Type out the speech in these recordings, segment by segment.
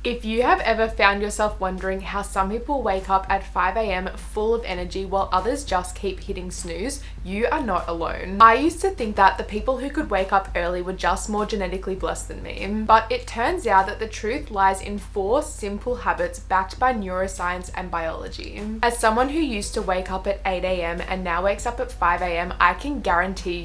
If you have ever found yourself wondering how some people wake up at 5 a.m. full of energy while others just keep hitting snooze, you are not alone. I used to think that the people who could wake up early were just more genetically blessed than me, but it turns out that the truth lies in 4 simple habits backed by neuroscience and biology. As someone who used to wake up at 8 a.m. and now wakes up at 5 a.m., I can guarantee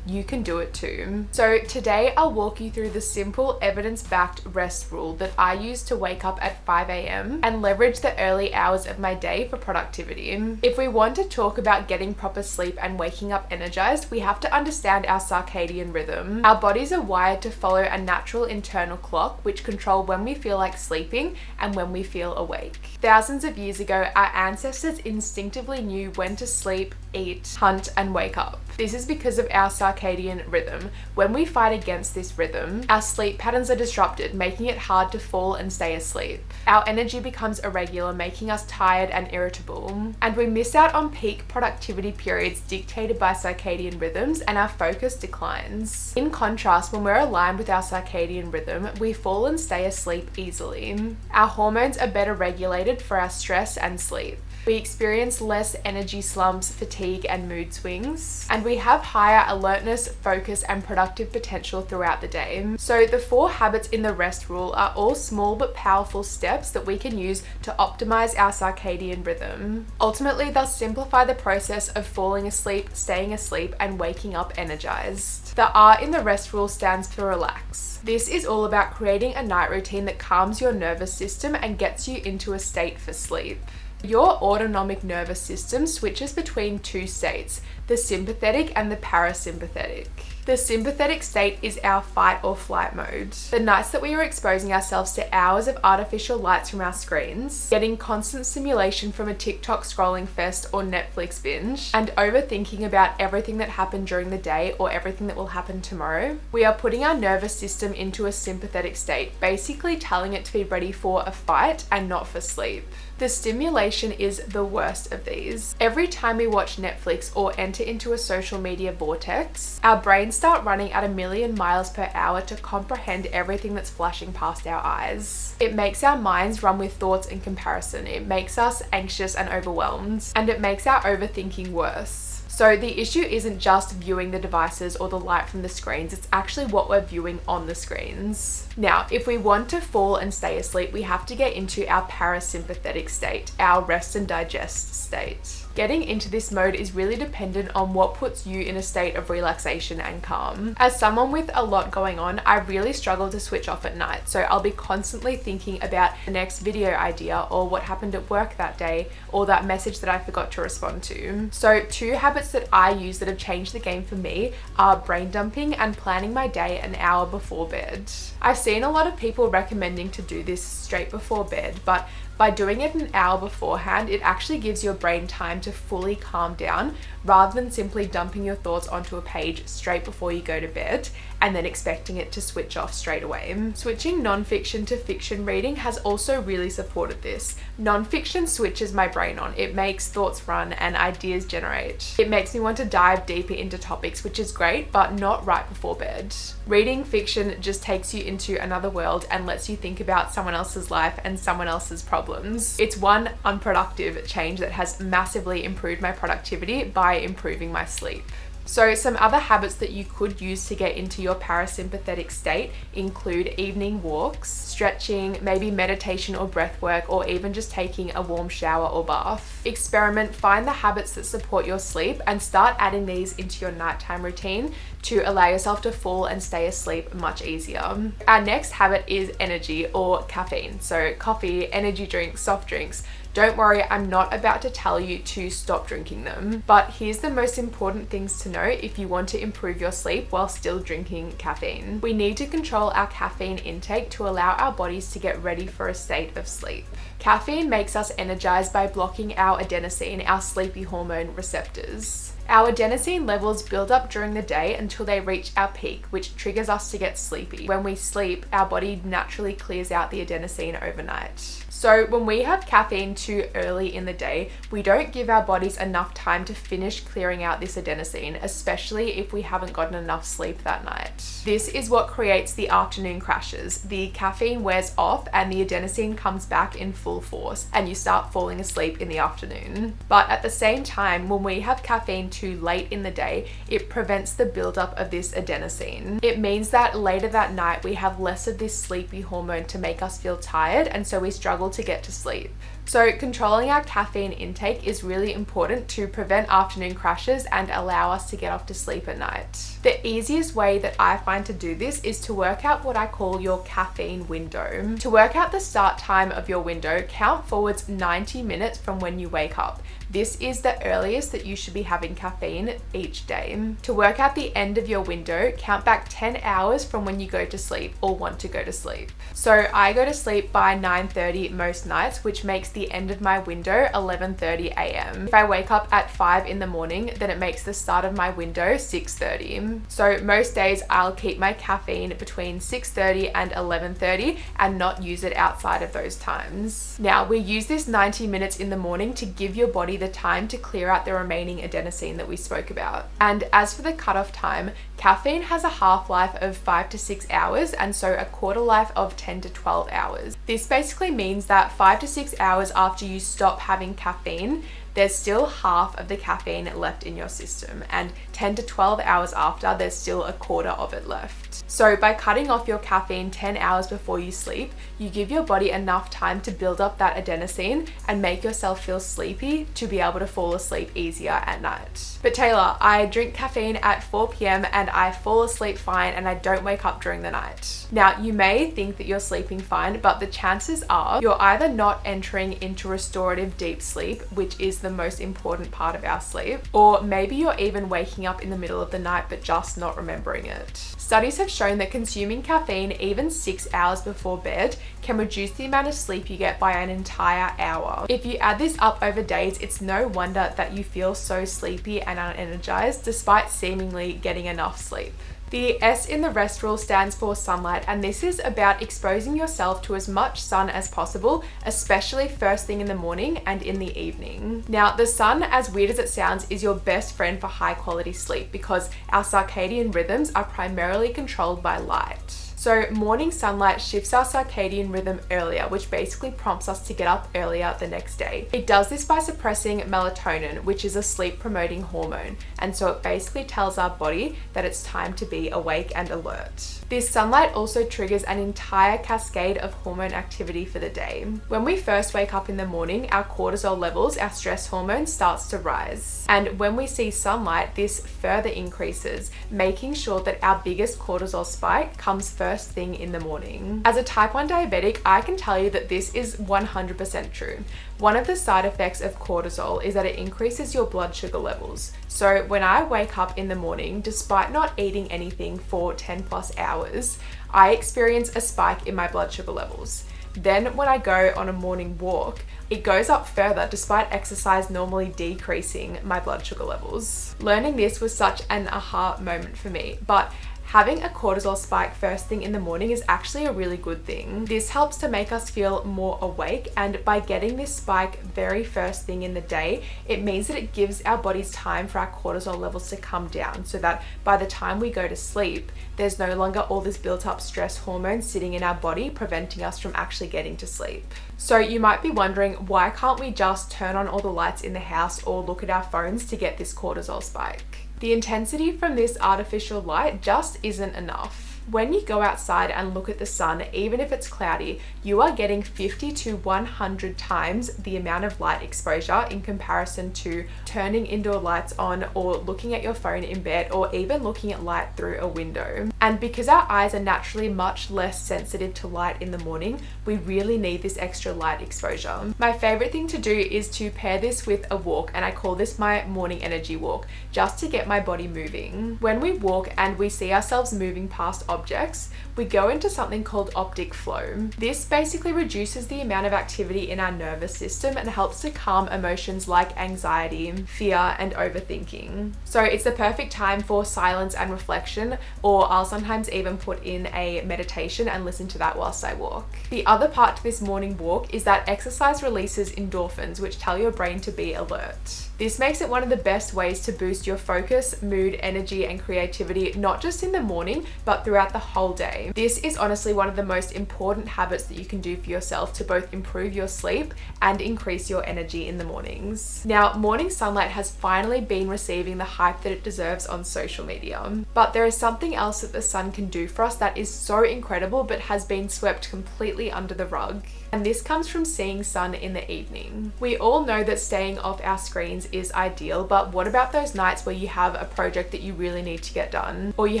you can do it too. So today I'll walk you through the simple evidence-backed rest rule that I use to wake up at 5 a.m. and leverage the early hours of my day for productivity. If we want to talk about getting proper sleep and waking up energized, we have to understand our circadian rhythm. Our bodies are wired to follow a natural internal clock which control when we feel like sleeping and when we feel awake. Thousands of years ago, our ancestors instinctively knew when to sleep, eat, hunt, and wake up. This is because of our circadian rhythm. When we fight against this rhythm, our sleep patterns are disrupted, making it hard to fall and stay asleep. Our energy becomes irregular, making us tired and irritable. And we miss out on peak productivity periods dictated by circadian rhythms, and our focus declines. In contrast, when we're aligned with our circadian rhythm, we fall and stay asleep easily. Our hormones are better regulated for our stress and sleep. We experience less energy slumps, fatigue, and mood swings, and we have higher alertness, focus, and productive potential throughout the day. So the 4 habits in the rest rule are all small but powerful steps that we can use to optimize our circadian rhythm. Ultimately, they'll simplify the process of falling asleep, staying asleep, and waking up energized. The R in the rest rule stands for relax. This is all about creating a night routine that calms your nervous system and gets you into a state for sleep. Your autonomic nervous system switches between 2 states, the sympathetic and the parasympathetic. The sympathetic state is our fight or flight mode. The nights that we are exposing ourselves to hours of artificial lights from our screens, getting constant stimulation from a TikTok scrolling fest or Netflix binge, and overthinking about everything that happened during the day or everything that will happen tomorrow, we are putting our nervous system into a sympathetic state, basically telling it to be ready for a fight and not for sleep. The stimulation is the worst of these. Every time we watch Netflix or enter into a social media vortex, our brains start running at 1,000,000 miles per hour to comprehend everything that's flashing past our eyes. It makes our minds run with thoughts and comparison. It makes us anxious and overwhelmed, and it makes our overthinking worse. So the issue isn't just viewing the devices or the light from the screens, it's actually what we're viewing on the screens. Now, if we want to fall and stay asleep, we have to get into our parasympathetic state, our rest and digest state. Getting into this mode is really dependent on what puts you in a state of relaxation and calm. As someone with a lot going on, I really struggle to switch off at night, so I'll be constantly thinking about the next video idea or what happened at work that day or that message that I forgot to respond to. So 2 habits that I use that have changed the game for me are brain dumping and planning my day an hour before bed. I've seen a lot of people recommending to do this straight before bed, but by doing it an hour beforehand, it actually gives your brain time to fully calm down rather than simply dumping your thoughts onto a page straight before you go to bed and then expecting it to switch off straight away. Switching non-fiction to fiction reading has also really supported this. Non-fiction switches my brain on. It makes thoughts run and ideas generate. It makes me want to dive deeper into topics, which is great, but not right before bed. Reading fiction just takes you into another world and lets you think about someone else's life and someone else's problems. It's one unproductive change that has massively improved my productivity by improving my sleep. So some other habits that you could use to get into your parasympathetic state include evening walks, stretching, maybe meditation or breath work, or even just taking a warm shower or bath. Experiment, find the habits that support your sleep and start adding these into your nighttime routine to allow yourself to fall and stay asleep much easier. Our next habit is energy or caffeine. So coffee, energy drinks, soft drinks. Don't worry, I'm not about to tell you to stop drinking them, but here's the most important things to know if you want to improve your sleep while still drinking caffeine. We need to control our caffeine intake to allow our bodies to get ready for a state of sleep. Caffeine makes us energized by blocking our adenosine, our sleepy hormone receptors. Our adenosine levels build up during the day until they reach our peak, which triggers us to get sleepy. When we sleep, our body naturally clears out the adenosine overnight. So when we have caffeine too early in the day, we don't give our bodies enough time to finish clearing out this adenosine, especially if we haven't gotten enough sleep that night. This is what creates the afternoon crashes. The caffeine wears off and the adenosine comes back in full force, and you start falling asleep in the afternoon. But at the same time, when we have caffeine too late in the day, it prevents the buildup of this adenosine. It means that later that night we have less of this sleepy hormone to make us feel tired, and so we struggle to get to sleep. So controlling our caffeine intake is really important to prevent afternoon crashes and allow us to get off to sleep at night. The easiest way that I find to do this is to work out what I call your caffeine window. To work out the start time of your window, count forwards 90 minutes from when you wake up. This is the earliest that you should be having caffeine each day. To work out the end of your window, count back 10 hours from when you go to sleep or want to go to sleep. So I go to sleep by 9:30 most nights, which makes the end of my window 11:30 a.m. If I wake up at 5 in the morning, then it makes the start of my window 6:30. So most days I'll keep my caffeine between 6:30 and 11:30 and not use it outside of those times. Now we use this 90 minutes in the morning to give your body the time to clear out the remaining adenosine that we spoke about. And as for the cutoff time, caffeine has a half-life of 5 to 6 hours, and so a quarter life of 10 to 12 hours. This basically means that 5 to 6 hours after you stop having caffeine, there's still half of the caffeine left in your system, and 10 to 12 hours after, there's still a quarter of it left. So by cutting off your caffeine 10 hours before you sleep, you give your body enough time to build up that adenosine and make yourself feel sleepy to be able to fall asleep easier at night. But Taylor, I drink caffeine at 4 p.m. and I fall asleep fine and I don't wake up during the night. Now, you may think that you're sleeping fine, but the chances are you're either not entering into restorative deep sleep, which is the most important part of our sleep, or maybe you're even waking up in the middle of the night but just not remembering it. Studies have shown that consuming caffeine even 6 hours before bed can reduce the amount of sleep you get by an entire hour. If you add this up over days, it's no wonder that you feel so sleepy and unenergized despite seemingly getting enough sleep. The S in the REST rule stands for sunlight, and this is about exposing yourself to as much sun as possible, especially first thing in the morning and in the evening. Now, the sun, as weird as it sounds, is your best friend for high quality sleep because our circadian rhythms are primarily controlled by light. So morning sunlight shifts our circadian rhythm earlier, which basically prompts us to get up earlier the next day. It does this by suppressing melatonin, which is a sleep promoting hormone. And so it basically tells our body that it's time to be awake and alert. This sunlight also triggers an entire cascade of hormone activity for the day. When we first wake up in the morning, our cortisol levels, our stress hormone, starts to rise. And when we see sunlight, this further increases, making sure that our biggest cortisol spike comes first thing in the morning. As a type 1 diabetic, I can tell you that this is 100% true. One of the side effects of cortisol is that it increases your blood sugar levels. So when I wake up in the morning, despite not eating anything for 10 plus hours, I experience a spike in my blood sugar levels. Then when I go on a morning walk, it goes up further despite exercise normally decreasing my blood sugar levels. Learning this was such an aha moment for me, but having a cortisol spike first thing in the morning is actually a really good thing. This helps to make us feel more awake, and by getting this spike very first thing in the day, it means that it gives our bodies time for our cortisol levels to come down so that by the time we go to sleep, there's no longer all this built up stress hormone sitting in our body preventing us from actually getting to sleep. So you might be wondering, why can't we just turn on all the lights in the house or look at our phones to get this cortisol spike? The intensity from this artificial light just isn't enough. When you go outside and look at the sun, even if it's cloudy, you are getting 50 to 100 times the amount of light exposure in comparison to turning indoor lights on or looking at your phone in bed or even looking at light through a window. And because our eyes are naturally much less sensitive to light in the morning, we really need this extra light exposure. My favorite thing to do is to pair this with a walk, and I call this my morning energy walk, just to get my body moving. When we walk and we see ourselves moving past objects, we go into something called optic flow. This basically reduces the amount of activity in our nervous system and helps to calm emotions like anxiety, fear, and overthinking. So it's the perfect time for silence and reflection, or I'll sometimes even put in a meditation and listen to that whilst I walk. The other part to this morning walk is that exercise releases endorphins, which tell your brain to be alert. This makes it one of the best ways to boost your focus, mood, energy, and creativity, not just in the morning, but throughout the whole day. This is honestly one of the most important habits that you can do for yourself to both improve your sleep and increase your energy in the mornings. Now, morning sunlight has finally been receiving the hype that it deserves on social media. But there is something else that the sun can do for us that is so incredible but has been swept completely under the rug. And this comes from seeing sun in the evening. We all know that staying off our screens is ideal, but what about those nights where you have a project that you really need to get done? Or you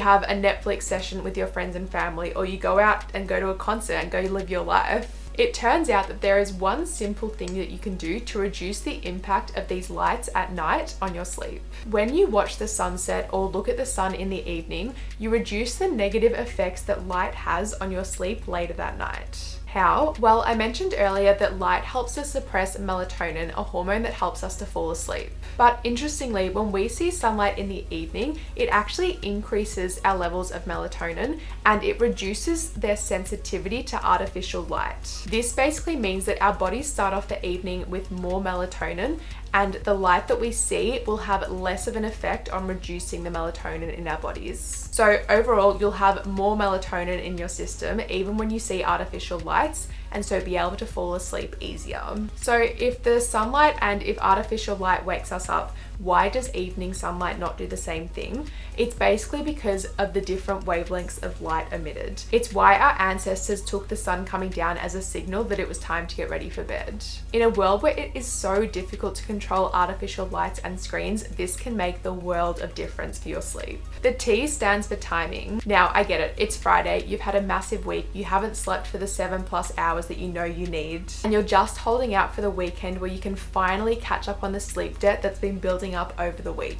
have a Netflix session with your friends and family, or you go out and go to a concert and go live your life? It turns out that there is one simple thing that you can do to reduce the impact of these lights at night on your sleep. When you watch the sunset or look at the sun in the evening, you reduce the negative effects that light has on your sleep later that night. How? Well, I mentioned earlier that light helps to suppress melatonin, a hormone that helps us to fall asleep. But interestingly, when we see sunlight in the evening, it actually increases our levels of melatonin and it reduces their sensitivity to artificial light. This basically means that our bodies start off the evening with more melatonin, and the light that we see will have less of an effect on reducing the melatonin in our bodies. So overall, you'll have more melatonin in your system even when you see artificial lights, and so be able to fall asleep easier. So if the sunlight and if artificial light wakes us up, why does evening sunlight not do the same thing? It's basically because of the different wavelengths of light emitted. It's why our ancestors took the sun coming down as a signal that it was time to get ready for bed. In a world where it is so difficult to control artificial lights and screens, this can make the world of difference for your sleep. The T stands for timing. Now, I get it, it's Friday, you've had a massive week, you haven't slept for the 7+ hours that you know you need, and you're just holding out for the weekend where you can finally catch up on the sleep debt that's been building up over the week.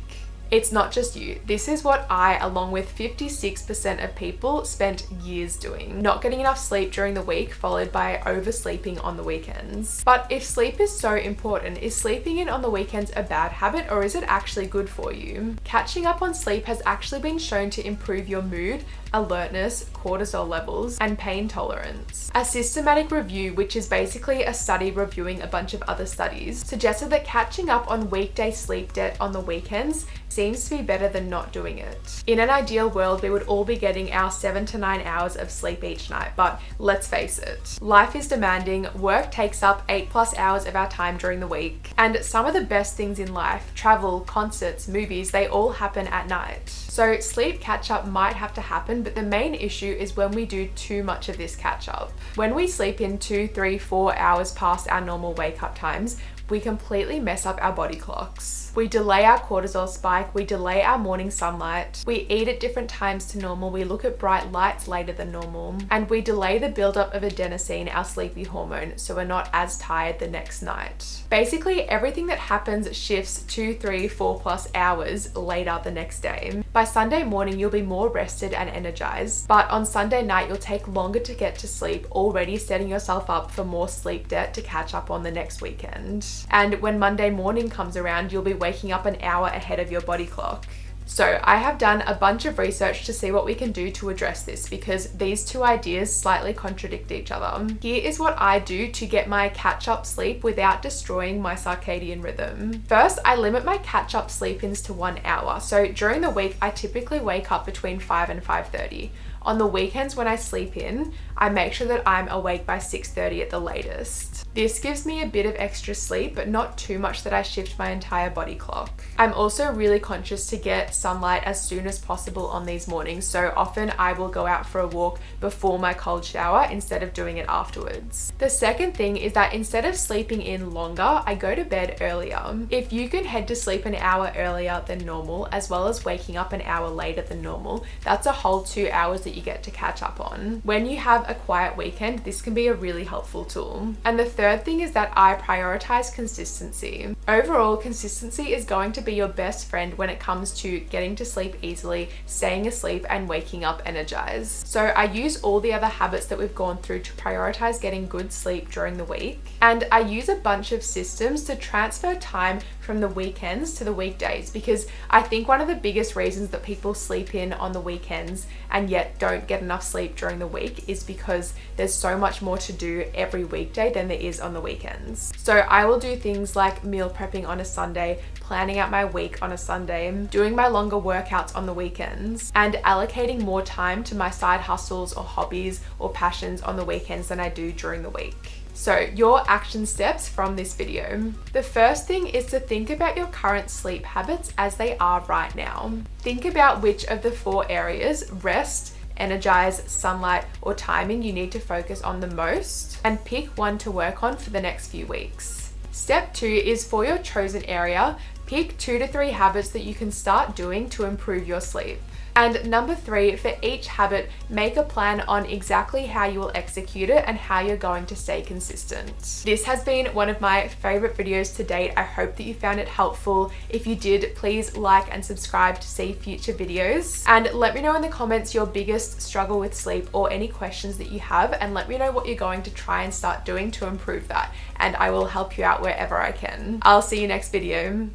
It's not just you. This is what I, along with 56% of people, spent years doing. Not getting enough sleep during the week, followed by oversleeping on the weekends. But if sleep is so important, is sleeping in on the weekends a bad habit, or is it actually good for you? Catching up on sleep has actually been shown to improve your mood, alertness, cortisol levels, and pain tolerance. A systematic review, which is basically a study reviewing a bunch of other studies, suggested that catching up on weekday sleep debt on the weekends seems to be better than not doing it. In an ideal world, we would all be getting our 7 to 9 hours of sleep each night, but let's face it, life is demanding, work takes up 8+ hours of our time during the week, and some of the best things in life, travel, concerts, movies, they all happen at night. So sleep catch-up might have to happen, but the main issue is when we do too much of this catch-up. When we sleep in 2, 3, 4 hours past our normal wake-up times, we completely mess up our body clocks. We delay our cortisol spike, we delay our morning sunlight, we eat at different times to normal, we look at bright lights later than normal, and we delay the buildup of adenosine, our sleepy hormone, so we're not as tired the next night. Basically, everything that happens shifts 2, 3, 4+ hours later the next day. By Sunday morning, you'll be more rested and energized, but on Sunday night, you'll take longer to get to sleep, already setting yourself up for more sleep debt to catch up on the next weekend. And when Monday morning comes around, you'll be waking up an hour ahead of your body clock. So I have done a bunch of research to see what we can do to address this, because these two ideas slightly contradict each other. Here is what I do to get my catch-up sleep without destroying my circadian rhythm. First, I limit my catch-up sleep-ins to 1 hour. So during the week, I typically wake up between 5 and 5:30. On the weekends when I sleep in, I make sure that I'm awake by 6:30 at the latest. This gives me a bit of extra sleep, but not too much that I shift my entire body clock. I'm also really conscious to get sunlight as soon as possible on these mornings, so often I will go out for a walk before my cold shower instead of doing it afterwards. The second thing is that instead of sleeping in longer, I go to bed earlier. If you can head to sleep an hour earlier than normal, as well as waking up an hour later than normal, that's a whole 2 hours that that you get to catch up on. When you have a quiet weekend, this can be a really helpful tool. And the third thing is that I prioritize consistency. Overall, consistency is going to be your best friend when it comes to getting to sleep easily, staying asleep, and waking up energized. So I use all the other habits that we've gone through to prioritize getting good sleep during the week. And I use a bunch of systems to transfer time from the weekends to the weekdays, because I think one of the biggest reasons that people sleep in on the weekends and yet don't get enough sleep during the week is because there's so much more to do every weekday than there is on the weekends. So I will do things like meal prepping on a Sunday, planning out my week on a Sunday, doing my longer workouts on the weekends, and allocating more time to my side hustles or hobbies or passions on the weekends than I do during the week. So your action steps from this video. The first thing is to think about your current sleep habits as they are right now. Think about which of the 4 areas, rest, energize, sunlight, or timing, you need to focus on the most, and pick one to work on for the next few weeks. Step 2 is for your chosen area, pick 2 to 3 habits that you can start doing to improve your sleep. And number 3, for each habit, make a plan on exactly how you will execute it and how you're going to stay consistent. This has been one of my favorite videos to date. I hope that you found it helpful. If you did, please like and subscribe to see future videos. And let me know in the comments your biggest struggle with sleep or any questions that you have, and let me know what you're going to try and start doing to improve that. And I will help you out wherever I can. I'll see you next video.